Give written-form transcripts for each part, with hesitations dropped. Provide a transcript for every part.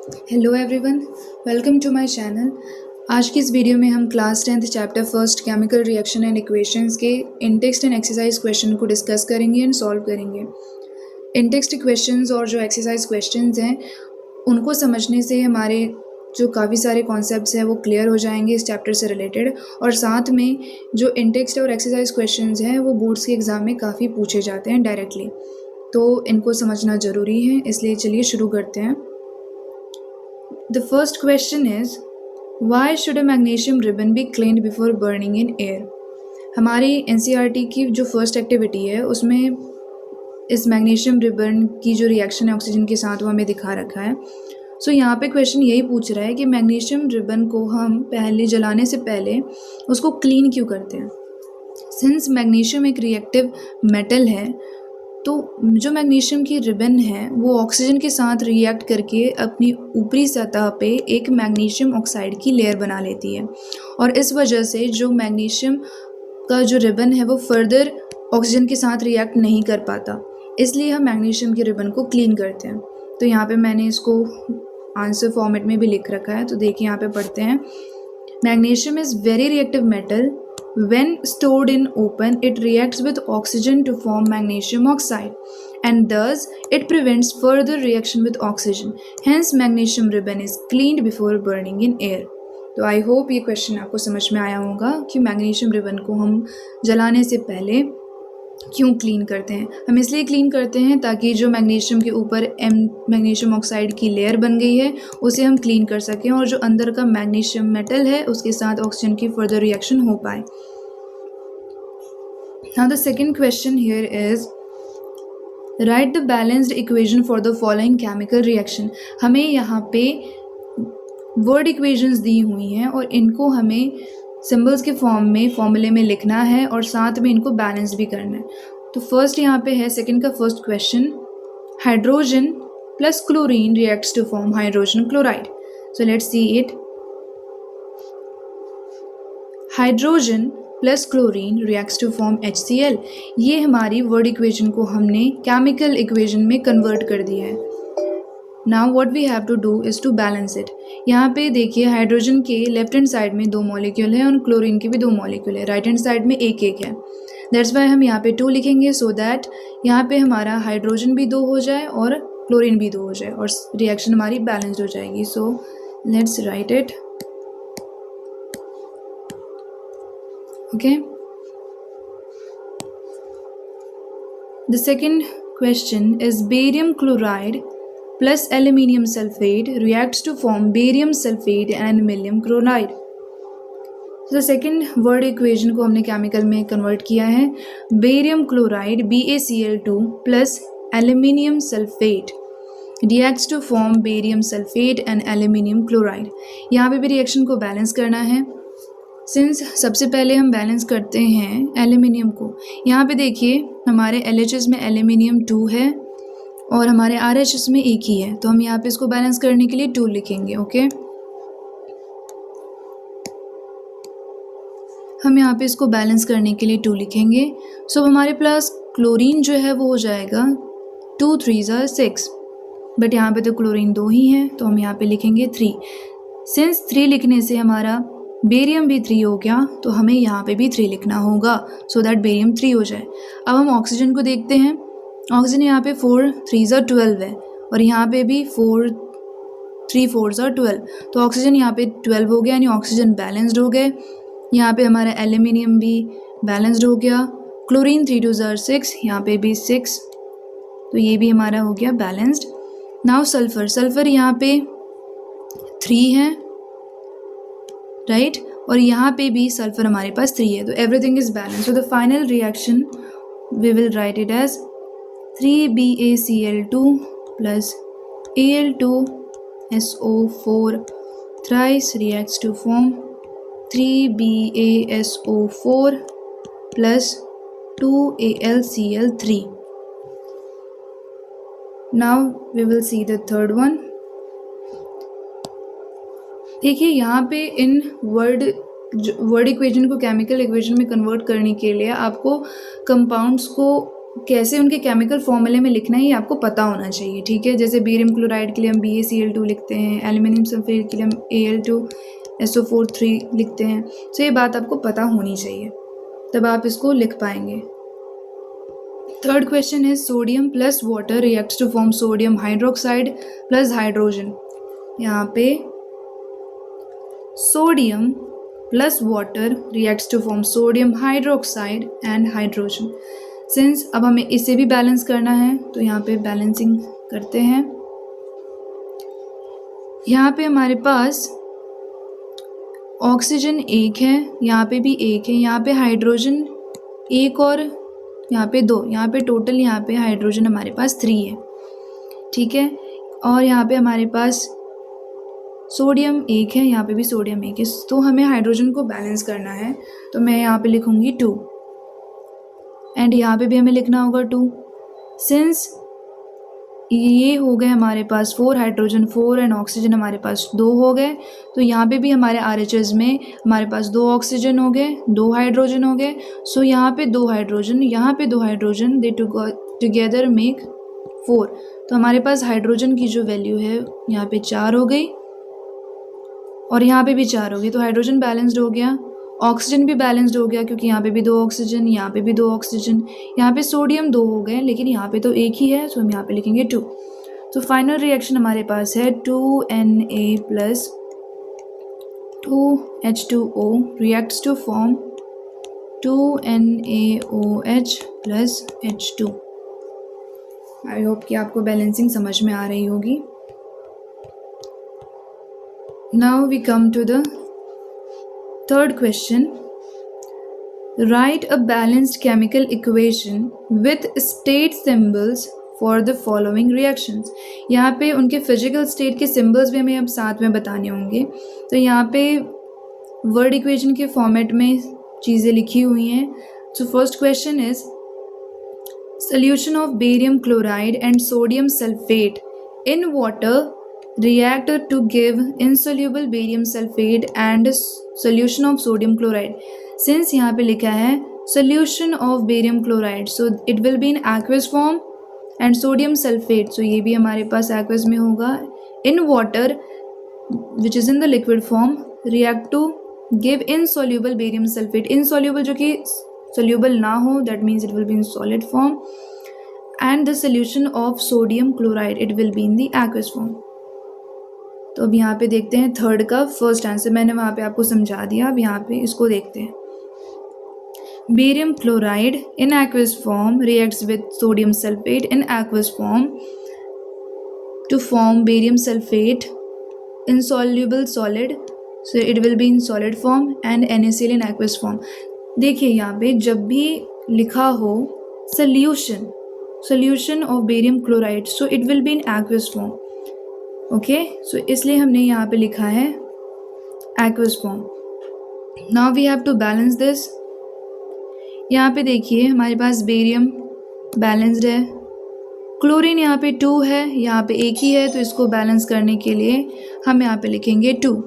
Hello everyone, welcome to my channel. आज की इस वीडियो में हम class 10th chapter first chemical reaction and equations के इन-टेक्स्ट एंड एक्सरसाइज क्वेश्चन को डिस्कस करेंगे एंड सॉल्व करेंगे। इन-टेक्स्ट क्वेश्चंस और जो एक्सरसाइज क्वेश्चंस हैं उनको समझने से हमारे जो काफ़ी सारे कॉन्सेप्ट्स हैं वो क्लियर हो जाएंगे इस चैप्टर से रिलेटेड, और साथ में जो इन-टेक्स्ट और एक्सरसाइज क्वेश्चंस हैं वो बोर्ड्स के एग्ज़ाम में काफ़ी पूछे जाते हैं डायरेक्टली, तो इनको समझना ज़रूरी है। इसलिए चलिए शुरू करते हैं। The first question is, why should a magnesium ribbon be cleaned before burning in air? हमारी NCERT की जो फर्स्ट एक्टिविटी है उसमें इस मैग्नीशियम रिबन की जो रिएक्शन है ऑक्सीजन के साथ वो हमें दिखा रखा है। सो यहाँ पे क्वेश्चन यही पूछ रहा है कि मैग्नीशियम रिबन को हम पहले जलाने से पहले उसको क्लीन क्यों करते हैं। सिंस मैग्नीशियम एक रिएक्टिव मेटल है, तो जो मैग्नीशियम की रिबन है वो ऑक्सीजन के साथ रिएक्ट करके अपनी ऊपरी सतह पे एक मैग्नीशियम ऑक्साइड की लेयर बना लेती है, और इस वजह से जो मैग्नीशियम का जो रिबन है वो फर्दर ऑक्सीजन के साथ रिएक्ट नहीं कर पाता, इसलिए हम मैग्नीशियम की रिबन को क्लीन करते हैं। तो यहाँ पे मैंने इसको आंसर फॉर्मेट में भी लिख रखा है, तो देखिए यहाँ पे पढ़ते हैं। Magnesium is very reactive metal. When stored in open, it reacts with oxygen to form magnesium oxide, and thus it prevents further reaction with oxygen. Hence, magnesium ribbon is cleaned before burning in air. तो I hope ये question आपको समझ में आया होगा कि magnesium ribbon को हम जलाने से पहले क्यों क्लीन करते हैं। हम इसलिए क्लीन करते हैं ताकि जो मैग्नीशियम के ऊपर मैग्नीशियम ऑक्साइड की लेयर बन गई है उसे हम क्लीन कर सकें, और जो अंदर का मैग्नीशियम मेटल है उसके साथ ऑक्सीजन की फर्दर रिएक्शन हो पाए। Now the second question here is, right the balanced equation for the following chemical reaction. हमें यहाँ पे वर्ड इक्वेशंस दी हुई हैं और इनको हमें सिंबल्स के फॉर्म में फॉर्मूले में लिखना है और साथ में इनको बैलेंस भी करना है। तो फर्स्ट यहाँ पे है सेकंड का first question, hydrogen plus chlorine reacts to form hydrogen chloride. So let's see it. Hydrogen plus chlorine reacts to form HCl। ये हमारी वर्ड इक्वेशन को हमने केमिकल इक्वेशन में कन्वर्ट कर दिया है। Now what we have to do is to balance it. यहाँ पे देखिए हाइड्रोजन के लेफ्ट हैंड साइड में 2 मॉलिक्यूल है और क्लोरीन के भी 2 मॉलिक्यूल है, राइट हैंड साइड में एक एक है। दैट्स वाई हम यहाँ पे 2 लिखेंगे, सो दैट यहाँ पे हमारा हाइड्रोजन भी 2 हो जाए और क्लोरीन भी 2 हो जाए और रिएक्शन हमारी बैलेंस्ड हो जाएगी। So let's write it. Okay, the second question is barium chloride plus aluminium sulfate reacts to form barium sulfate and aluminium chloride. तो सेकेंड वर्ड इक्वेशन को हमने केमिकल में कन्वर्ट किया है। Barium chloride BaCl2 plus aluminium sulphate reacts to form barium sulphate and aluminium chloride. यहाँ पे भी reaction को बैलेंस करना है। सिंस सबसे पहले हम बैलेंस करते हैं एल्यूमिनियम को। यहाँ पे देखिए हमारे LHS में एल्यूमिनियम 2 है और हमारे RHS में एक ही है, तो हम यहाँ पे इसको बैलेंस करने के लिए 2 लिखेंगे। ओके, हम यहाँ पे इसको बैलेंस करने के लिए 2 लिखेंगे। सो हमारे प्लस क्लोरीन जो है वो हो जाएगा 2 3 6, बट यहाँ पे तो क्लोरीन 2 ही है, तो हम यहाँ पे लिखेंगे 3। सिंस 3 लिखने से हमारा बेरियम भी 3 हो गया, तो हमें यहाँ पे भी 3 लिखना होगा सो दैट बेरियम 3 हो जाए। अब हम ऑक्सीजन को देखते हैं। ऑक्सीजन यहाँ पे 4 3 12 है और यहाँ पे भी 4 3 4 12, तो ऑक्सीजन यहाँ पे 12 हो गया, यानी ऑक्सीजन बैलेंस्ड हो गए। यहाँ पे हमारा एल्यूमिनियम भी बैलेंस्ड हो गया। क्लोरीन 3 2 6, यहाँ पे भी 6, तो ये भी हमारा हो गया बैलेंस्ड। नाउ सल्फर, सल्फर यहाँ पे 3 है, राइट, और यहाँ पे भी सल्फर हमारे पास 3 है, तो everything is balance. So the final reaction we will write it as 3BaCl2 plus Al2SO4 thrice reacts to form 3BaSO4 plus 2AlCl3. Now we will see the third one. देखिए यहाँ पे इन वर्ड इक्वेशन को chemical equation में convert करने के लिए आपको compounds को कैसे उनके केमिकल फॉर्मूले में लिखना है ये आपको पता होना चाहिए, ठीक है। जैसे बेरियम क्लोराइड के लिए हम BaCl2 लिखते हैं, एल्यूमिनियम सल्फेट के लिए हम Al2SO43 लिखते हैं। तो ये बात आपको पता होनी चाहिए, तब आप इसको लिख पाएंगे। थर्ड क्वेश्चन है sodium plus water reacts to form sodium hydroxide plus hydrogen. यहाँ पे sodium plus water reacts to form sodium hydroxide and hydrogen. Since अब हमें इसे भी बैलेंस करना है तो यहाँ पे बैलेंसिंग करते हैं। यहाँ पे हमारे पास ऑक्सीजन एक है, यहाँ पे भी एक है, यहाँ पे हाइड्रोजन एक और यहाँ पे दो, यहाँ पे टोटल यहाँ पे हाइड्रोजन हमारे पास 3 है, ठीक है। और यहाँ पे हमारे पास सोडियम एक है, यहाँ पे भी सोडियम एक है। तो हमें हाइड्रोजन को बैलेंस करना है, तो मैं यहाँ पे लिखूँगी 2 एंड यहाँ पे भी हमें लिखना होगा 2। सिंस ये हो गए हमारे पास 4 हाइड्रोजन 4 एंड ऑक्सीजन हमारे पास 2 हो गए, तो यहाँ पे भी हमारे RHS में हमारे पास 2 ऑक्सीजन हो गए, 2 हाइड्रोजन हो गए। सो यहाँ पे 2 हाइड्रोजन, यहाँ पे 2 हाइड्रोजन, दे टुगेदर मेक 4। तो हमारे पास हाइड्रोजन की जो वैल्यू है यहाँ पे 4 हो गई और यहाँ पे भी 4 हो गई। तो हाइड्रोजन बैलेंस्ड हो गया, ऑक्सीजन भी बैलेंस्ड हो गया क्योंकि यहाँ पे भी 2 ऑक्सीजन, यहाँ पे भी 2 ऑक्सीजन, यहाँ पे सोडियम 2 हो गए लेकिन यहाँ पे तो एक ही है, तो हम यहाँ पे लिखेंगे 2। तो फाइनल रिएक्शन हमारे पास है 2Na plus 2H2O reacts to form 2NaOH plus H2। I hope कि आपको बैलेंसिंग समझ में आ रही होगी। Now we come to the third question. Write a balanced chemical equation with state symbols for the following reactions. यहाँ पे उनके physical state के सिम्बल्स भी हमें अब साथ में बताने होंगे। तो यहाँ पे वर्ड इक्वेशन के फॉर्मेट में चीज़ें लिखी हुई हैं। So first question is solution of barium chloride and sodium sulfate in water react to give insoluble barium sulfate and solution of sodium chloride. Since यहाँ पे लिखा है solution of barium chloride, so it will be in aqueous form and sodium sulfate, so ये भी हमारे पास aqueous में होगा। In water which is in the liquid form react to give insoluble barium sulfate, insoluble जो कि soluble ना हो, that means it will be in solid form, and the solution of sodium chloride it will be in the aqueous form. तो अब यहाँ पे देखते हैं थर्ड का फर्स्ट आंसर, मैंने वहाँ पे आपको समझा दिया। अब यहाँ पे इसको देखते हैं। Barium chloride in aqueous form reacts with sodium sulphate in aqueous form to form barium sulphate insoluble solid, so it will be in solid form and NaCl in aqueous form. देखिए यहाँ पे जब भी लिखा हो solution of barium chloride, so it will be in aqueous form. Okay, so इसलिए हमने यहाँ पे लिखा है aqueous form. Now we have to balance this. यहाँ पे देखिए हमारे पास बेरियम बैलेंस्ड है, क्लोरीन यहाँ पे 2 है, यहाँ पे एक ही है, तो इसको बैलेंस करने के लिए हम यहाँ पे लिखेंगे 2.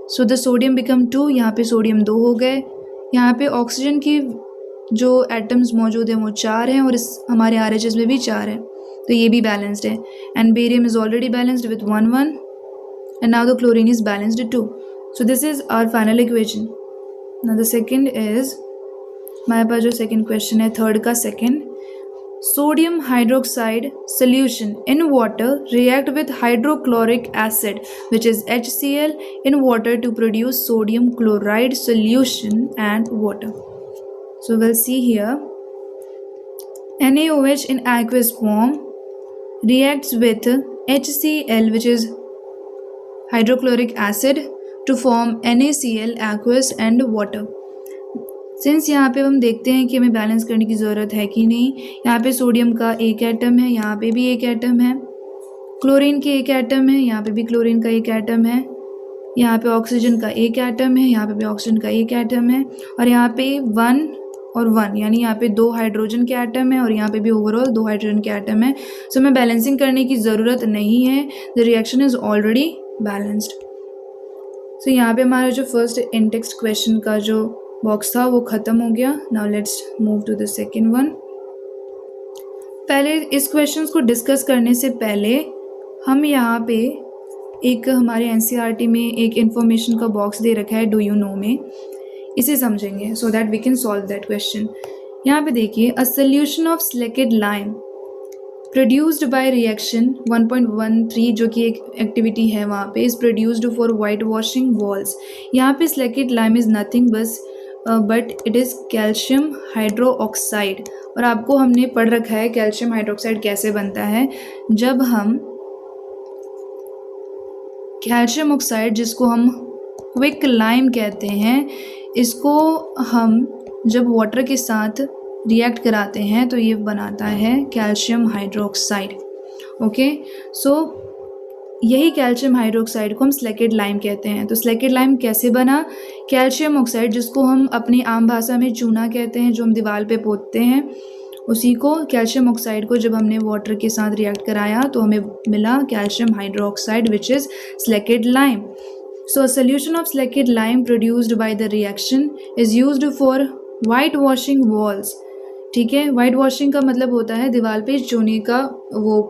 सो द सोडियम बिकम 2, यहाँ पे सोडियम 2 हो गए। यहाँ पे ऑक्सीजन की जो एटम्स मौजूद हैं वो 4 हैं और इस हमारे RHS में भी 4 है, तो ये भी बैलेंस्ड है। And barium is already balanced with 1 1 and now the chlorine is balanced 2. So this is our final equation. Now the second is, हमारे पास जो सेकंड क्वेश्चन है थर्ड का second, sodium hydroxide solution in water react with hydrochloric acid which is HCl in water to produce sodium chloride solution and water. So we'll see here NaOH in aqueous form reacts with HCl which is hydrochloric acid to form NaCl aqueous and water. Since यहाँ पे हम देखते हैं कि हमें balance करने की ज़रूरत है कि नहीं। यहाँ पे सोडियम का एक एटम है, यहाँ पे भी एक एटम है, क्लोरीन के एक एटम है, यहाँ पे भी क्लोरीन का एक एटम है, यहाँ पे ऑक्सीजन का एक एटम है, यहाँ पे भी ऑक्सीजन का एक एटम है, और यहाँ पे 1 और 1 यानी यहाँ पे 2 हाइड्रोजन के एटम है और यहाँ पे भी ओवरऑल 2 हाइड्रोजन के एटम है। सो हमें बैलेंसिंग करने की ज़रूरत नहीं है, the reaction is already balanced. So यहाँ पे हमारा जो फर्स्ट इन टेक्स्ट क्वेश्चन का जो बॉक्स था वो ख़त्म हो गया. Now let's move to the second one. पहले इस क्वेश्चंस को डिस्कस करने से पहले हम यहाँ पे एक हमारे एनसीईआरटी में एक इन्फॉर्मेशन का बॉक्स दे रखा है डू यू नो में, इसे समझेंगे so that we can solve that question. यहाँ पे देखिए, a solution of slaked lime produced by reaction 1.13 जो कि एक एक्टिविटी है वहाँ पे, is produced for white washing walls. यहाँ पे सिलेक्टेड लाइम इज़ नथिंग बस but it is calcium hydroxide. और आपको हमने पढ़ रखा है कैल्शियम हाइड्रोक्साइड कैसे बनता है। जब हम कैल्शियम ऑक्साइड, जिसको हम क्विक लाइम कहते हैं, इसको हम जब वाटर के साथ रिएक्ट कराते हैं तो ये बनाता है कैल्शियम हाइड्रोक्साइड। ओके, सो यही कैल्शियम हाइड्रोक्साइड को हम सिलेक्टेड लाइम कहते हैं। तो सिलेक्टेड लाइम कैसे बना? कैल्शियम ऑक्साइड, जिसको हम अपनी आम भाषा में चूना कहते हैं, जो हम दीवार पे पोतते हैं, उसी को कैल्शियम ऑक्साइड को जब हमने वाटर के साथ रिएक्ट कराया तो हमें मिला calcium hydroxide which is selected lime. So a solution of slaked lime produced by the reaction is used for white washing walls. ठीक है, वाइट वॉशिंग का मतलब होता है दीवार पे चूने का वो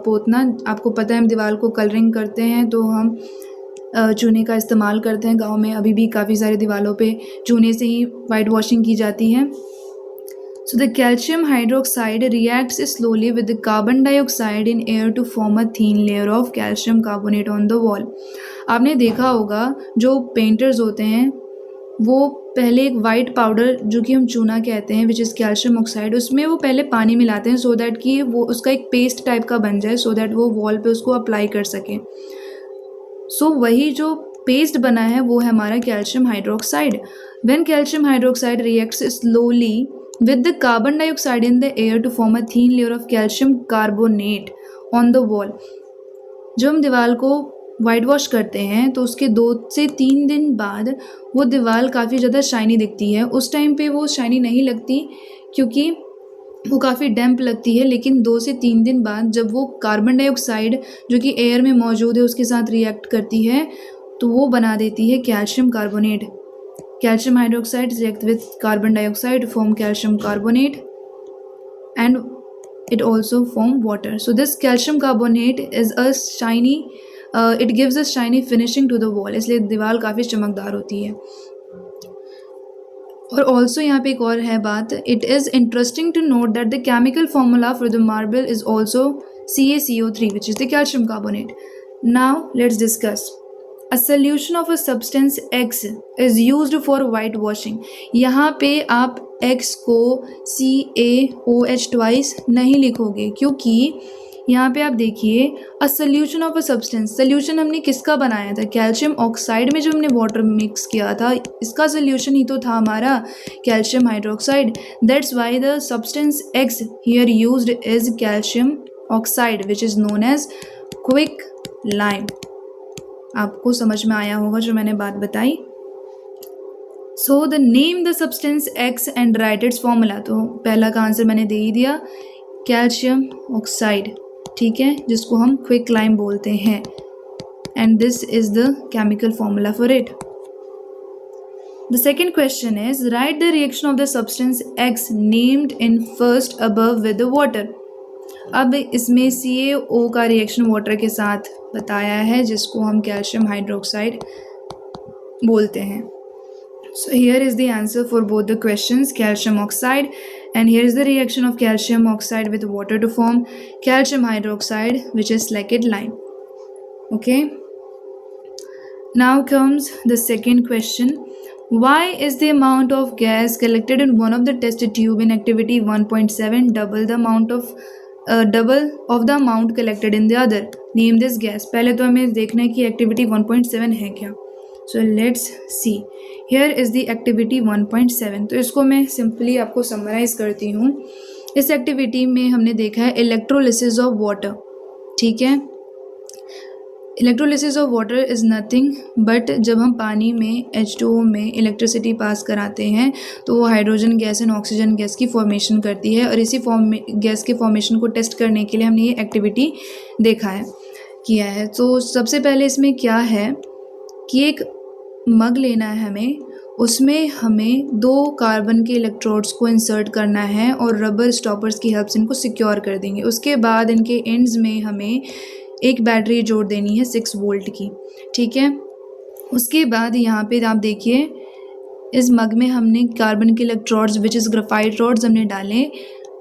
पोतना। आपको पता है हम दीवार को कलरिंग करते हैं तो हम चूने का इस्तेमाल करते हैं। गांव में अभी भी काफ़ी सारे दीवारों पे चूने से ही वाइट वॉशिंग की जाती है। So the calcium hydroxide reacts slowly with the carbon dioxide in air to form a thin layer of calcium carbonate on the wall. आपने देखा होगा जो पेंटर्स होते हैं वो पहले एक वाइट पाउडर, जो कि हम चूना कहते हैं, विच इज़ कैल्शियम ऑक्साइड, उसमें वो पहले पानी मिलाते हैं सो दैट कि वो उसका एक पेस्ट टाइप का बन जाए, सो दैट वो वॉल पे उसको अप्लाई कर सकें। सो वही जो पेस्ट बना है वो है हमारा calcium hydroxide. When calcium hydroxide reacts slowly with the carbon dioxide in the air to form a thin layer of calcium carbonate on the wall। जब हम दीवार को वाइट वॉश करते हैं तो उसके 2 से 3 दिन बाद वो दीवार काफ़ी ज़्यादा शाइनी दिखती है। उस टाइम पे वो शाइनी नहीं लगती क्योंकि वो काफ़ी डैम्प लगती है, लेकिन 2 से 3 दिन बाद जब वो कार्बन डाइऑक्साइड जो कि एयर में मौजूद है उसके साथ रिएक्ट करती है तो वो बना देती है calcium carbonate. Calcium hydroxide react with carbon dioxide to form calcium carbonate and it also form water. So this calcium carbonate is a shiny, it gives a shiny finishing to the wall, इसलिए दीवार काफ़ी चमकदार होती है। और also यहाँ पे एक और है बात, it is interesting to note that the chemical formula for the marble is also CaCO3 which is the calcium carbonate. Now let's discuss. A solution of a substance X is used for white washing। यहाँ पे आप X को CaOH twice नहीं लिखोगे क्योंकि यहाँ पे आप देखिए a solution of a substance, solution हमने किसका बनाया था? कैल्शियम ऑक्साइड में जो हमने वाटर मिक्स किया था इसका सोल्यूशन ही तो था हमारा calcium hydroxide. That's why the substance X here used is calcium oxide which is known as quicklime. आपको समझ में आया होगा जो मैंने बात बताई। So the name the substance X and write its formula. तो पहला का आंसर मैंने दे ही दिया, कैल्शियम ऑक्साइड, ठीक है, जिसको हम क्विक लाइम बोलते हैं, and this is the chemical formula for it. The second question is right the reaction of the substance X named in first above with the water. अब इसमें CaO का reaction water के साथ बताया है जिसको हम कैल्शियम हाइड्रोक्साइड बोलते हैं। So here is the answer for both the questions, calcium oxide, and here is the reaction of calcium oxide with water to form calcium hydroxide which is slaked lime. Okay, now comes the second question. Why is the amount of gas collected in one of the test tube in activity 1.7 double of the amount collected in the other? Name this gas। पहले तो हमें देखना है कि activity 1.7 है क्या। सो let's C, here is the activity 1.7। तो इसको मैं सिंपली आपको समराइज़ करती हूँ। इस एक्टिविटी में हमने देखा है इलेक्ट्रोलिसिस ऑफ वाटर, ठीक है। Electrolysis of water is nothing but जब हम पानी में H2O में इलेक्ट्रिसिटी पास कराते हैं तो वो hydrogen gas and oxygen gas की फॉर्मेशन करती है, और इसी गैस के फॉर्मेशन को टेस्ट करने के लिए हमने ये एक्टिविटी किया है। तो सबसे पहले इसमें क्या है कि एक मग लेना है हमें, उसमें हमें 2 कार्बन के इलेक्ट्रोड्स को इंसर्ट करना है और रबर स्टॉपर्स की हेल्प से इनको सिक्योर कर देंगे। उसके बाद इनके एंड्स में हमें एक बैटरी जोड़ देनी है 6 वोल्ट की, ठीक है। उसके बाद यहाँ पे आप देखिए इस मग में हमने कार्बन के electrodes which is graphite rods हमने डाले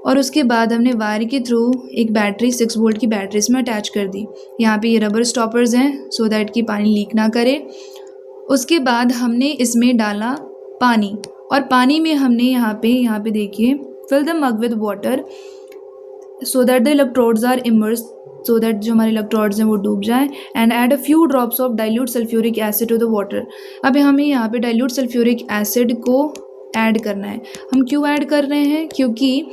और उसके बाद हमने वायर के थ्रू एक बैटरी 6 वोल्ट की बैटरी इसमें अटैच कर दी। यहाँ पे ये रबर स्टॉपर्स हैं सो दैट कि पानी लीक ना करे। उसके बाद हमने इसमें डाला पानी और पानी में हमने यहाँ पे देखिए fill the mug with water so that the electrodes are immersed, so that जो हमारे इलेक्ट्रोड्स हैं वो डूब जाए। And add a few drops of dilute sulphuric acid to the water. अब हमें यहाँ पे डाइल्यूट सल्फ्यूरिक एसिड को ऐड करना है। हम क्यों ऐड कर रहे हैं? क्योंकि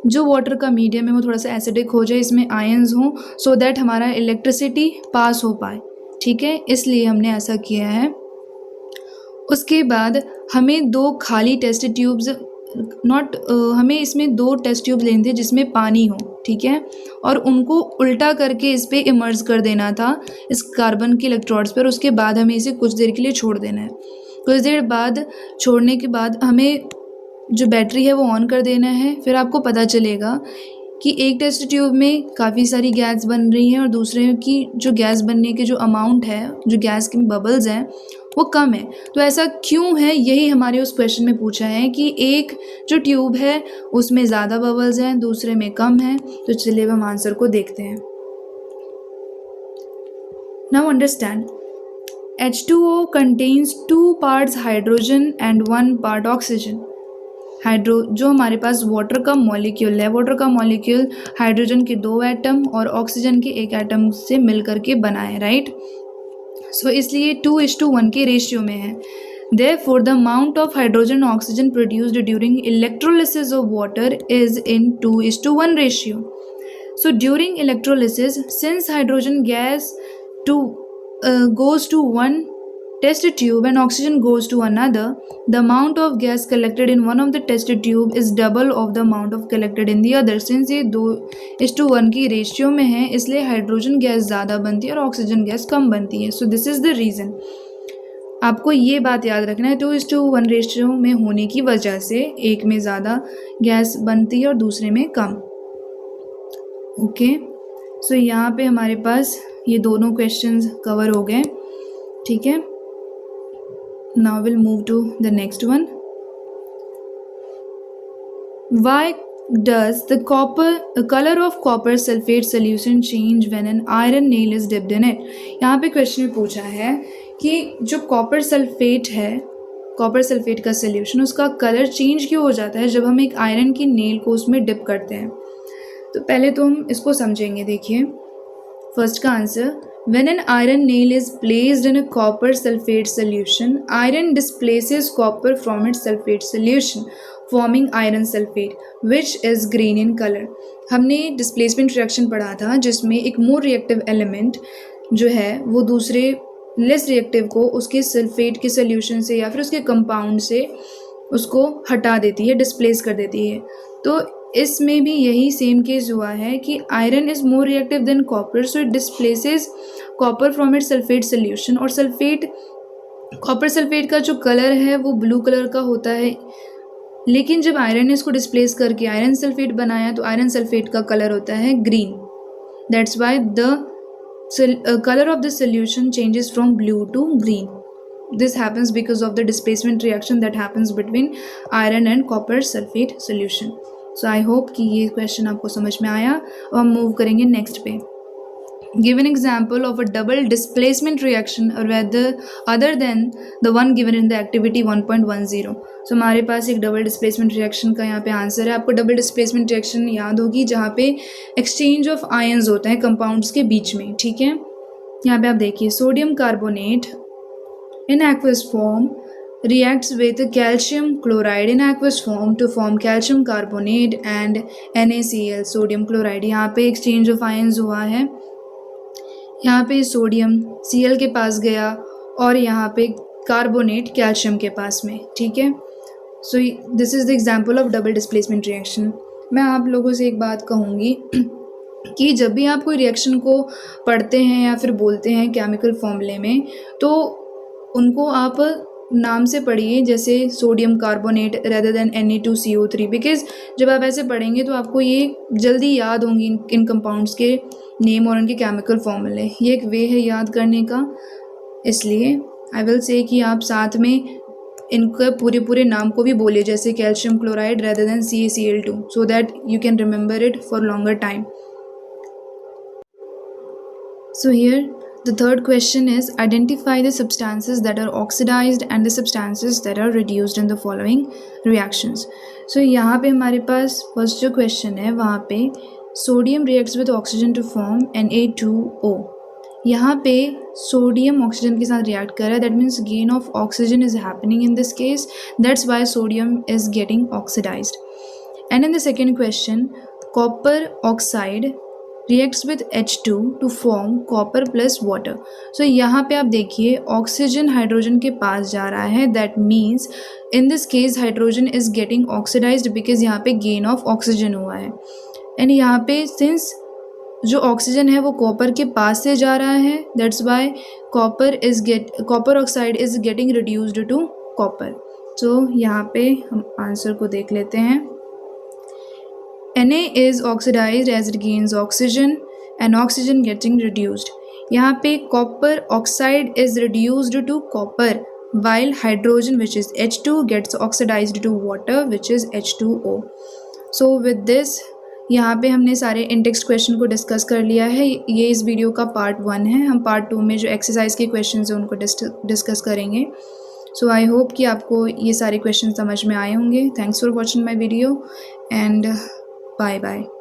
जो वाटर का मीडियम है वो थोड़ा सा एसिडिक हो जाए, इसमें आयंस हों, सो दैट हमारा इलेक्ट्रिसिटी पास हो पाए, ठीक है, इसलिए हमने ऐसा किया है। उसके बाद हमें 2 खाली टेस्ट ट्यूब्स हमें इसमें 2 टेस्ट ट्यूब लेने थे जिसमें पानी हो, ठीक है, और उनको उल्टा करके इस पर इमर्ज कर देना था इस कार्बन के इलेक्ट्रोड्स पर। उसके बाद हमें इसे कुछ देर के लिए छोड़ देना है। कुछ देर बाद छोड़ने के बाद हमें जो बैटरी है वो ऑन कर देना है। फिर आपको पता चलेगा कि एक टेस्ट ट्यूब में काफ़ी सारी गैस बन रही हैं और दूसरे की जो गैस बनने के जो अमाउंट है, जो गैस के बबल्स हैं वो कम है। तो ऐसा क्यों है, यही हमारे उस क्वेश्चन में पूछा है कि एक जो ट्यूब है उसमें ज़्यादा बबल्स हैं, दूसरे में कम है। तो चलिए हम आंसर को देखते हैं। Now understand, H2O contains 2 parts hydrogen and 1 part oxygen. जो हमारे पास वाटर का मॉलिक्यूल है, वाटर का मॉलिक्यूल हाइड्रोजन के 2 एटम और ऑक्सीजन के 1 एटम से मिल करके बना है, राइट। सो इसलिए 2:1 के रेशियो में है। Therefore, the amount of hydrogen and oxygen produced during electrolysis of water is in 2:1 ratio. So during electrolysis, since hydrogen gas goes to one test tube and oxygen goes to another, the amount of gas collected in one of the test tube is double of the amount of collected in the other. Since ये 2:1 की ratio में है इसलिए hydrogen gas ज़्यादा बनती है और oxygen gas कम बनती है। So this is the reason. आपको ये बात याद रखना है, 2:1 रेशियो में होने की वजह से एक में ज़्यादा गैस बनती है और दूसरे में कम। ओके, सो यहाँ पे हमारे पास ये दोनों क्वेश्चंस कवर हो गए, ठीक है। Now will move to the next one. Why does the color of copper sulfate solution change when an iron nail is dipped in it? यहाँ पे क्वेश्चन में पूछा है कि जो कॉपर सल्फेट है, कॉपर सल्फेट का सोल्यूशन, उसका कलर चेंज क्यों हो जाता है जब हम एक आयरन की नेल को उसमें डिप करते हैं। तो पहले तो हम इसको समझेंगे। देखिए फर्स्ट का answer, when an iron nail is placed in a copper sulfate solution, iron displaces copper from its sulfate solution, forming iron sulfate, which is green in color. हमने डिस्प्लेसमेंट रिएक्शन पढ़ा था जिसमें एक मोर रिएक्टिव एलिमेंट जो है वो दूसरे less reactive को उसके सल्फेट के सोल्यूशन से या फिर उसके कंपाउंड से उसको हटा देती है, डिस्प्लेस कर देती है। तो इसमें भी यही सेम केस हुआ है कि iron is more reactive than copper, so it displaces copper from it sulphate solution. और कॉपर सल्फेट का जो कलर है वो ब्लू कलर का होता है, लेकिन जब आयरन ने इसको डिस्प्लेस करके आयरन सल्फेट बनाया तो आयरन सल्फेट का कलर होता है green. That's why the colour of the solution changes from blue to green. This happens because of the displacement reaction that happens between iron and copper sulfate solution. So I hope कि ये question आपको समझ में आया। अब हम move करेंगे next पे। Give an example of a double displacement reaction or whether other than the one given in the activity 1.10. So हमारे पास एक डबल डिस्प्लेसमेंट रिएक्शन का यहाँ पे आंसर है। आपको डबल डिस्प्लेसमेंट रिएक्शन याद होगी जहाँ पे एक्सचेंज ऑफ आयंस होता है कंपाउंड्स के बीच में, ठीक है। यहाँ पे आप देखिए sodium carbonate in aqueous form reacts with calcium chloride in aqueous form to form calcium carbonate and NaCl sodium chloride. यहाँ पे exchange of ions हुआ है, यहाँ पे सोडियम Cl के पास गया और यहाँ पे कार्बोनेट कैल्शियम के पास में, ठीक है। So this is the example of double displacement reaction. मैं आप लोगों से एक बात कहूँगी कि जब भी आप कोई रिएक्शन को पढ़ते हैं या फिर बोलते हैं केमिकल फॉर्मूले में, तो उनको आप नाम से पढ़िए, जैसे sodium carbonate rather than Na2CO3, because जब आप ऐसे पढ़ेंगे तो आपको ये जल्दी याद होंगी इन कंपाउंड्स के नेम और उनके केमिकल फॉर्मूले। ये एक वे है याद करने का, इसलिए आई विल से कि आप साथ में इनके पूरे नाम को भी बोलिए, जैसे calcium chloride rather than CaCl2, so that you can remember it for longer time. So here the third question is identify the substances that are oxidized and the substances that are reduced in the following reactions. So यहाँ पे हमारे पास first जो question है वहाँ पे sodium reacts with oxygen to form Na2O। यहाँ पे sodium oxygen के साथ रिएक्ट कर रहा है, that means gain of oxygen is happening in this case, that's why sodium is getting oxidised. And in the second question copper oxide reacts with H2 to form copper plus water. So यहाँ पे आप देखिए oxygen hydrogen के पास जा रहा है, that means in this case hydrogen is getting oxidised because यहाँ पे गेन ऑफ ऑक्सीजन हुआ है। एंड यहाँ पे सिंस जो ऑक्सीजन है वो कॉपर के पास से जा रहा है, that's why copper oxide is getting reduced to copper. तो यहाँ पे हम आंसर को देख लेते हैं। Na is oxidized as it gains oxygen and oxygen getting reduced। यहाँ पे copper oxide is reduced to copper while hydrogen which is H2 gets oxidized to water which is H2O। So with this यहाँ पे हमने सारे index question को discuss कर लिया है। ये इस वीडियो का पार्ट 1 है। हम पार्ट 2 में जो एक्सरसाइज के क्वेश्चन हैं उनको डिस्कस करेंगे। सो आई होप कि आपको ये सारे क्वेश्चन समझ में आए होंगे। Thanks for watching my video and bye bye।